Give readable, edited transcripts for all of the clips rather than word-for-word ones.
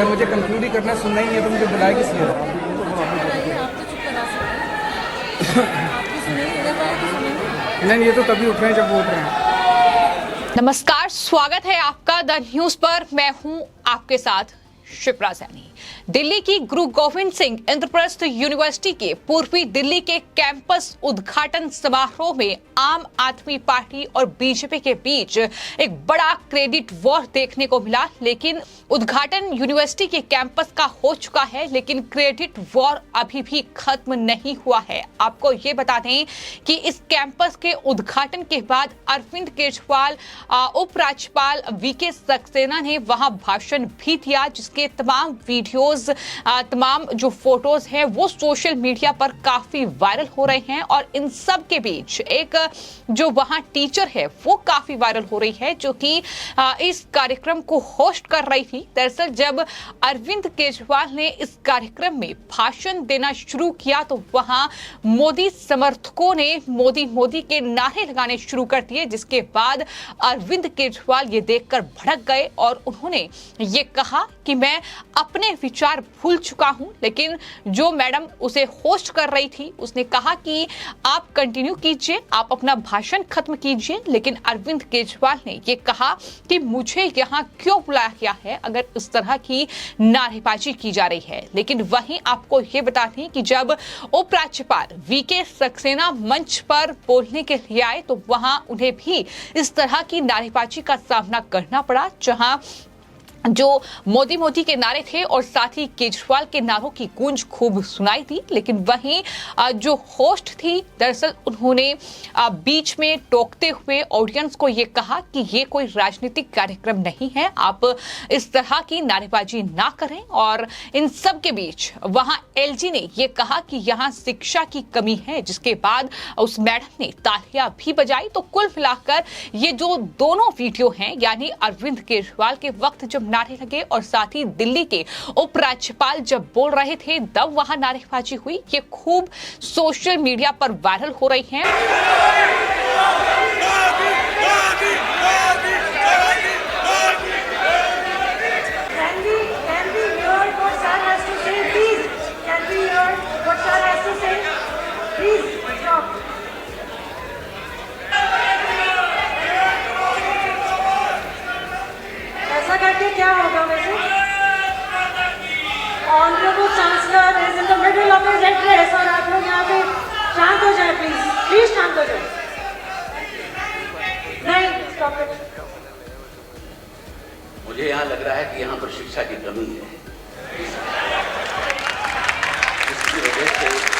जब मुझे कंक्लूड ही करना सुनना ही नहीं है तो मुझे बुलाया किस लिए? आप तो चुप करा सकते हैं। आपकी सुनेंगे, इधर वाले की सुनेंगे। नहीं, ये तो तभी उठ रहे हैं जब वो उठ रहे हैं। नमस्कार, स्वागत है आपका द न्यूज पर। मैं हूं आपके साथ शिप्रा सैनी। दिल्ली की गुरु गोविंद सिंह इंद्रप्रस्थ यूनिवर्सिटी के पूर्वी दिल्ली के कैंपस उद्घाटन समारोह में आम आदमी पार्टी और बीजेपी के बीच एक बड़ा क्रेडिट वॉर देखने को मिला। लेकिन उद्घाटन यूनिवर्सिटी के कैंपस का हो चुका है, लेकिन क्रेडिट वॉर अभी भी खत्म नहीं हुआ है। आपको ये बता दें कि इस कैंपस के उद्घाटन के बाद अरविंद केजरीवाल, उपराज्यपाल वीके सक्सेना ने वहां भाषण भी दिया, जिसके तमाम वीडियोस, तमाम जो फोटोज हैं वो सोशल मीडिया पर काफी वायरल हो रहे हैं। और इन सब के बीच एक जो वहां टीचर है वो काफी वायरल हो रही है, जो कि इस कार्यक्रम को होस्ट कर रही थी। दरअसल जब अरविंद केजरीवाल ने इस कार्यक्रम में भाषण देना शुरू किया तो वहां मोदी समर्थकों ने मोदी मोदी के नारे लगाने शुरू कर दिए, जिसके बाद अरविंद केजरीवाल ये देखकर भड़क गए और उन्होंने ये कहा कि मैं अपने विचार भूल चुका हूं। लेकिन जो मैडम उसे होस्ट कर रही थी उसने कहा कि आप कंटिन्यू कीजिए, आप अपना भाषण खत्म कीजिए। लेकिन अरविंद केजरीवाल ने यह कहा कि मुझे यहां क्यों बुलाया गया है अगर इस तरह की नारेबाजी की जा रही है। लेकिन वहीं आपको यह बता दें कि जब उपराज्यपाल वीके सक्सेना मंच पर बोलने के लिए आए तो वहां उन्हें भी इस तरह की नारेबाजी का सामना करना पड़ा, जहां जो मोदी मोदी के नारे थे और साथ ही केजरीवाल के नारों की गूंज खूब सुनाई दी। लेकिन वहीं जो होस्ट थी दरअसल उन्होंने बीच में टोकते हुए ऑडियंस को ये कहा कि ये कोई राजनीतिक कार्यक्रम नहीं है, आप इस तरह की नारेबाजी ना करें। और इन सब के बीच वहां एलजी ने ये कहा कि यहाँ शिक्षा की कमी है, जिसके बाद उस मैडम ने तालियां भी बजाई। तो कुल मिलाकर ये जो दोनों वीडियो हैं, यानी अरविंद केजरीवाल के वक्त जब नारे लगे और साथ ही दिल्ली के उपराज्यपाल जब बोल रहे थे तब वहां नारेबाजी हुई, ये खूब सोशल मीडिया पर वायरल हो रही हैं। क्या होगा वैसे? Honourable chancellor is in the middle of his address और आप लोग यहाँ पे शांत हो जाए, प्लीज शांत हो जाए। नहीं, स्टॉप इट। मुझे यहाँ लग रहा है कि यहाँ पर शिक्षा की कमी है। इसकी वजह से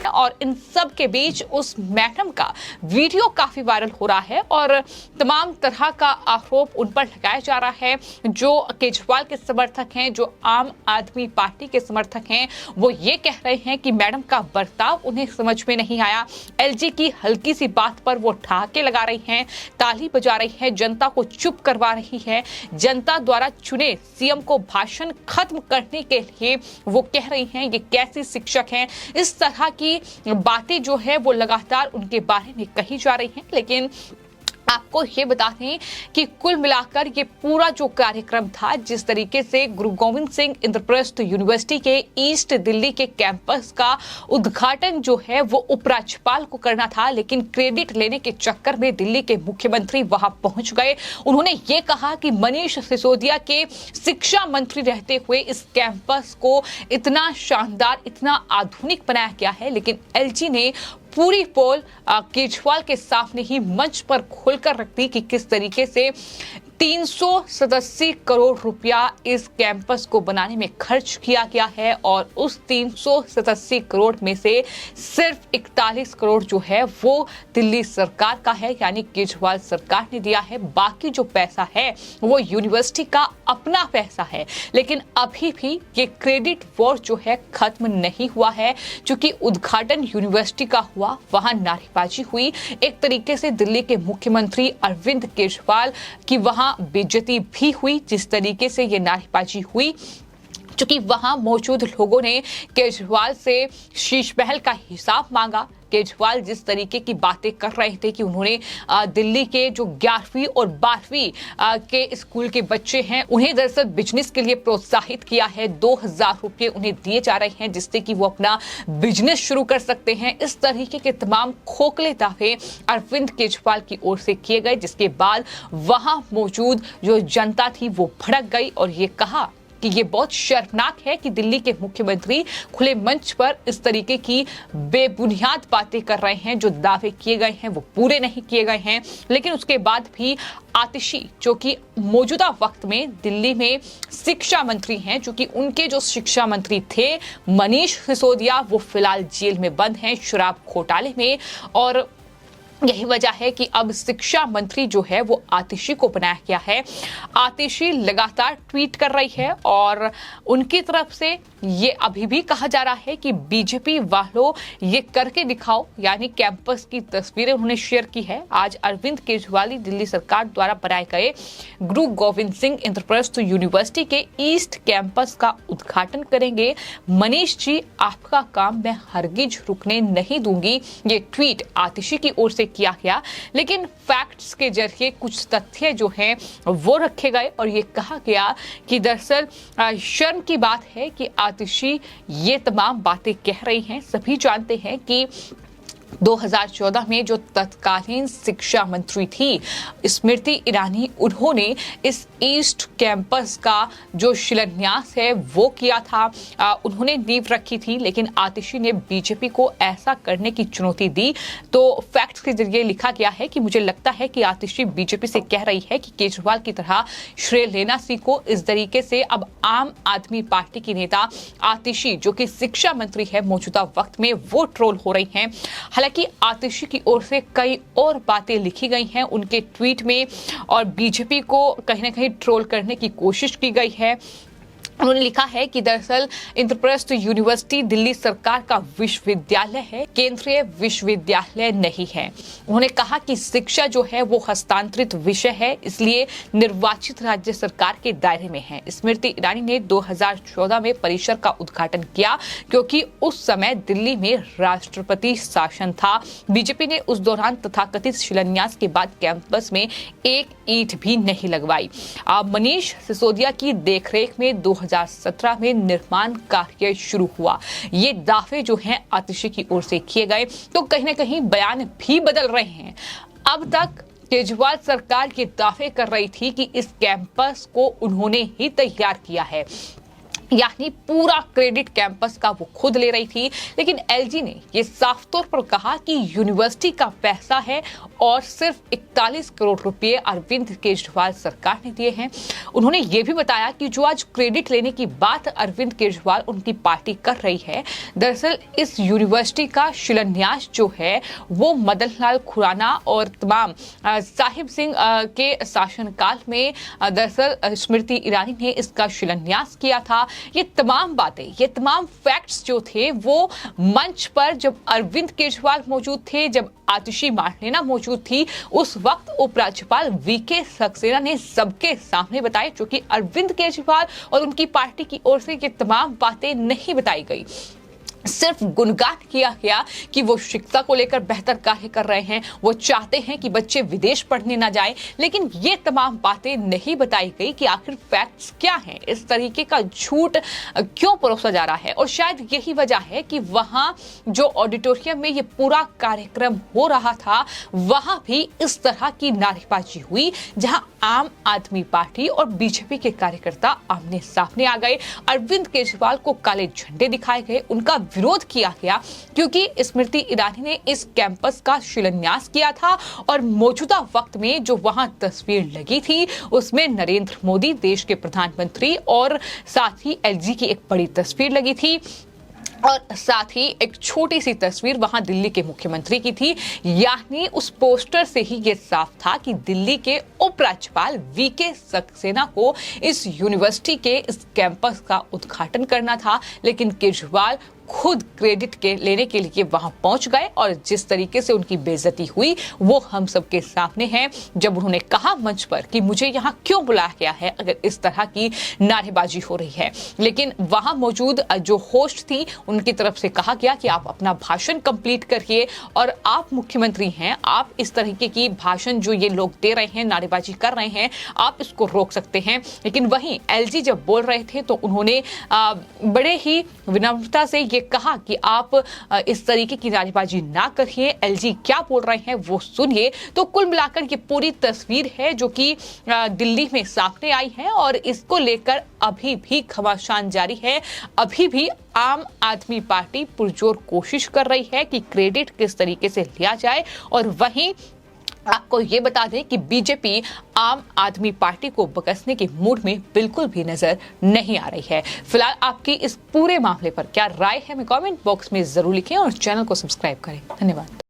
और इन सब के बीच उस मैडम का वीडियो काफी वायरल हो रहा है और तमाम तरह का आरोप उन पर लगाया जा रहा है। जो केजरीवाल के समर्थक हैं, जो आम आदमी पार्टी के समर्थक हैं, वो ये कह रहे हैं कि मैडम का बर्ताव उन्हें समझ में नहीं आया। एलजी की हल्की सी बात पर वो ठहाके लगा रही हैं, ताली बजा रही हैं, जनता को चुप करवा रही है। जनता द्वारा चुने सीएम को भाषण खत्म करने के लिए वो कह रही हैं ये कैसी शिक्षक हैं। इस तरह की बातें जो है वो लगातार उनके बारे में कही जा रही हैं। लेकिन आपको ये बता दें कि कुल मिलाकर ये पूरा जो कार्यक्रम था, जिस तरीके से गुरु गोविंद सिंह इंद्रप्रस्थ यूनिवर्सिटी के ईस्ट दिल्ली के कैंपस का उद्घाटन जो है वो उपराज्यपाल को करना था, लेकिन क्रेडिट लेने के चक्कर में दिल्ली के मुख्यमंत्री वहां पहुंच गए। उन्होंने ये कहा कि मनीष सिसोदिया के शिक्षा मंत्री रहते हुए इस कैंपस को इतना शानदार, इतना आधुनिक बनाया गया है। लेकिन एलजी ने पूरी पोल केजरीवाल के सामने ही मंच पर खोलकर रख दी कि किस तरीके से 387 करोड़ रुपया इस कैंपस को बनाने में खर्च किया गया है और उस 387 करोड़ में से सिर्फ 41 करोड़ जो है वो दिल्ली सरकार का है, यानी केजरीवाल सरकार ने दिया है। बाकी जो पैसा है वो यूनिवर्सिटी का अपना पैसा है। लेकिन अभी भी ये क्रेडिट वॉर जो है खत्म नहीं हुआ है, क्योंकि उद्घाटन यूनिवर्सिटी का हुआ, वहां नारेबाजी हुई। एक तरीके से दिल्ली के मुख्यमंत्री अरविंद केजरीवाल की वहां बेइज्जती भी हुई, जिस तरीके से ये नारेबाजी हुई, क्योंकि वहां मौजूद लोगों ने केजरीवाल से शीश महल का हिसाब मांगा। केजरीवाल जिस तरीके की बातें कर रहे थे कि उन्होंने दिल्ली के जो 11वीं और 12वीं के स्कूल के बच्चे हैं उन्हें दरअसल बिजनेस के लिए प्रोत्साहित किया है, 2000 रुपये उन्हें दिए जा रहे हैं जिससे कि वो अपना बिजनेस शुरू कर सकते हैं। इस तरीके के तमाम खोखले दावे अरविंद केजरीवाल की ओर से किए गए, जिसके बाद वहां मौजूद जो जनता थी वो भड़क गई और ये कहा कि ये बहुत शर्मनाक है कि दिल्ली के मुख्यमंत्री खुले मंच पर इस तरीके की बेबुनियाद बातें कर रहे हैं। जो दावे किए गए हैं वो पूरे नहीं किए गए हैं, लेकिन उसके बाद भी आतिशी जो कि मौजूदा वक्त में दिल्ली में शिक्षा मंत्री हैं, जो कि उनके जो शिक्षा मंत्री थे मनीष सिसोदिया वो फिलहाल जेल में बंद हैं शराब घोटाले में, और यही वजह है कि अब शिक्षा मंत्री जो है वो आतिशी को बनाया गया है। आतिशी लगातार ट्वीट कर रही है और उनकी तरफ से ये अभी भी कहा जा रहा है कि बीजेपी वालों ये करके दिखाओ, यानी कैंपस की तस्वीरें उन्होंने शेयर की है। आज अरविंद केजरीवाल दिल्ली सरकार द्वारा बनाए गए गुरु गोविंद सिंह इंद्रप्रस्थ यूनिवर्सिटी के ईस्ट कैंपस का उद्घाटन करेंगे। मनीष जी, आपका काम मैं हरगिज रुकने नहीं दूंगी, ये ट्वीट आतिशी की ओर से किया गया, लेकिन फैक्ट्स के जरिए कुछ तथ्य जो हैं वो रखे गए और ये कहा गया कि दरअसल शर्म की बात है कि आतिशी ये तमाम बातें कह रही हैं। सभी जानते हैं कि 2014 में जो तत्कालीन शिक्षा मंत्री थी स्मृति ईरानी, उन्होंने इस ईस्ट कैंपस का जो शिलान्यास है वो किया था, उन्होंने नींव रखी थी, लेकिन आतिशी ने बीजेपी को ऐसा करने की चुनौती दी। तो फैक्ट्स के जरिए लिखा गया है कि मुझे लगता है कि आतिशी बीजेपी से कह रही है कि केजरीवाल की तरह श्रेय लेना सीखो। इस तरीके से अब आम आदमी पार्टी की नेता आतिशी जो कि शिक्षा मंत्री है मौजूदा वक्त में, वो ट्रोल हो रही हैं। हालांकि आतिशी की ओर से कई और बातें लिखी गई हैं उनके ट्वीट में और बीजेपी को कहीं ना कहीं ट्रोल करने की कोशिश की गई है। उन्होंने लिखा है कि दरअसल इंद्रप्रस्थ यूनिवर्सिटी दिल्ली सरकार का विश्वविद्यालय है, केंद्रीय विश्वविद्यालय नहीं है। उन्होंने कहा कि शिक्षा जो है वो हस्तांतरित विषय है, इसलिए निर्वाचित राज्य सरकार के दायरे में है। स्मृति ईरानी ने 2014 में परिसर का उद्घाटन किया क्योंकि उस समय दिल्ली में राष्ट्रपति शासन था। बीजेपी ने उस दौरान तथाकथित शिलान्यास के बाद कैंपस में एक ईंट भी नहीं लगवाई। मनीष सिसोदिया की देखरेख में 2017 में निर्माण कार्य शुरू हुआ। ये दावे जो हैं आतिशी की ओर से किए गए, तो कहीं ना कहीं बयान भी बदल रहे हैं। अब तक केजरीवाल सरकार ये दावे कर रही थी कि इस कैंपस को उन्होंने ही तैयार किया है, यानी पूरा क्रेडिट कैंपस का वो खुद ले रही थी, लेकिन एलजी ने ये साफ तौर पर कहा कि यूनिवर्सिटी का पैसा है और सिर्फ 41 करोड़ रुपए अरविंद केजरीवाल सरकार ने दिए हैं। उन्होंने ये भी बताया कि जो आज क्रेडिट लेने की बात अरविंद केजरीवाल उनकी पार्टी कर रही है, दरअसल इस यूनिवर्सिटी का शिलान्यास जो है वो मदन लाल खुराना और तमाम साहिब सिंह के शासनकाल में दरअसल स्मृति ईरानी ने इसका शिलान्यास किया था। ये तमाम बातें, ये तमाम फैक्ट्स जो थे वो मंच पर जब अरविंद केजरीवाल मौजूद थे, जब आतिशी मार्लेना मौजूद थी, उस वक्त उपराज्यपाल वीके सक्सेना ने सबके सामने बताए, जो कि अरविंद केजरीवाल और उनकी पार्टी की ओर से ये तमाम बातें नहीं बताई गई। सिर्फ गुणगान किया गया कि वो शिक्षा को लेकर बेहतर कार्य कर रहे हैं, वो चाहते हैं कि बच्चे विदेश पढ़ने ना जाएं, लेकिन ये तमाम बातें नहीं बताई गई कि आखिर फैक्ट्स क्या हैं, इस तरीके का झूठ क्यों परोसा जा रहा है। और शायद यही वजह है कि वहां जो ऑडिटोरियम में ये पूरा कार्यक्रम हो रहा था वहां भी इस तरह की नारेबाजी हुई, जहां आम आदमी पार्टी और बीजेपी के कार्यकर्ता आमने सामने आ गए। अरविंद केजरीवाल को काले झंडे दिखाए गए, उनका विरोध किया गया क्योंकि स्मृति ईरानी ने इस कैंपस का शिलान्यास किया था और मौजूदा वक्त में जो वहां तस्वीर लगी थी उसमें नरेंद्र मोदी देश के प्रधानमंत्री और साथ ही एलजी की एक बड़ी तस्वीर लगी थी और साथ ही एक छोटी सी तस्वीर वहां दिल्ली के मुख्यमंत्री की थी। यानी उस पोस्टर से ही ये साफ था कि दिल्ली के उपराज्यपाल वीके सक्सेना को इस यूनिवर्सिटी के इस कैंपस का उद्घाटन करना था, लेकिन केजरीवाल खुद क्रेडिट के लेने के लिए वहां पहुंच गए और जिस तरीके से उनकी बेइज्जती हुई वो हम सबके सामने है। जब उन्होंने कहा मंच पर कि मुझे यहां क्यों बुलाया गया है अगर इस तरह की नारेबाजी हो रही है, लेकिन वहां मौजूद जो होस्ट थी उनकी तरफ से कहा गया कि आप अपना भाषण कंप्लीट करिए और आप मुख्यमंत्री हैं, आप इस तरीके की भाषण जो ये लोग दे रहे हैं, नारेबाजी कर रहे हैं, आप इसको रोक सकते हैं। लेकिन वहीं एलजी जब बोल रहे थे तो उन्होंने बड़े ही विनम्रता से ये कहा कि आप इस तरीके की नारेबाजी ना करिए, एलजी क्या बोल रहे हैं वो सुनिए। तो कुल मिलाकर ये पूरी तस्वीर है जो कि दिल्ली में सामने आई है और इसको लेकर अभी भी घमासान जारी है। अभी भी आम आदमी पार्टी पुरजोर कोशिश कर रही है कि क्रेडिट किस तरीके से लिया जाए और वहीं आपको ये बता दें कि बीजेपी आम आदमी पार्टी को बकसने के मूड में बिल्कुल भी नजर नहीं आ रही है। फिलहाल आपकी इस पूरे मामले पर क्या राय है, हमें कमेंट बॉक्स में जरूर लिखें और चैनल को सब्सक्राइब करें। धन्यवाद।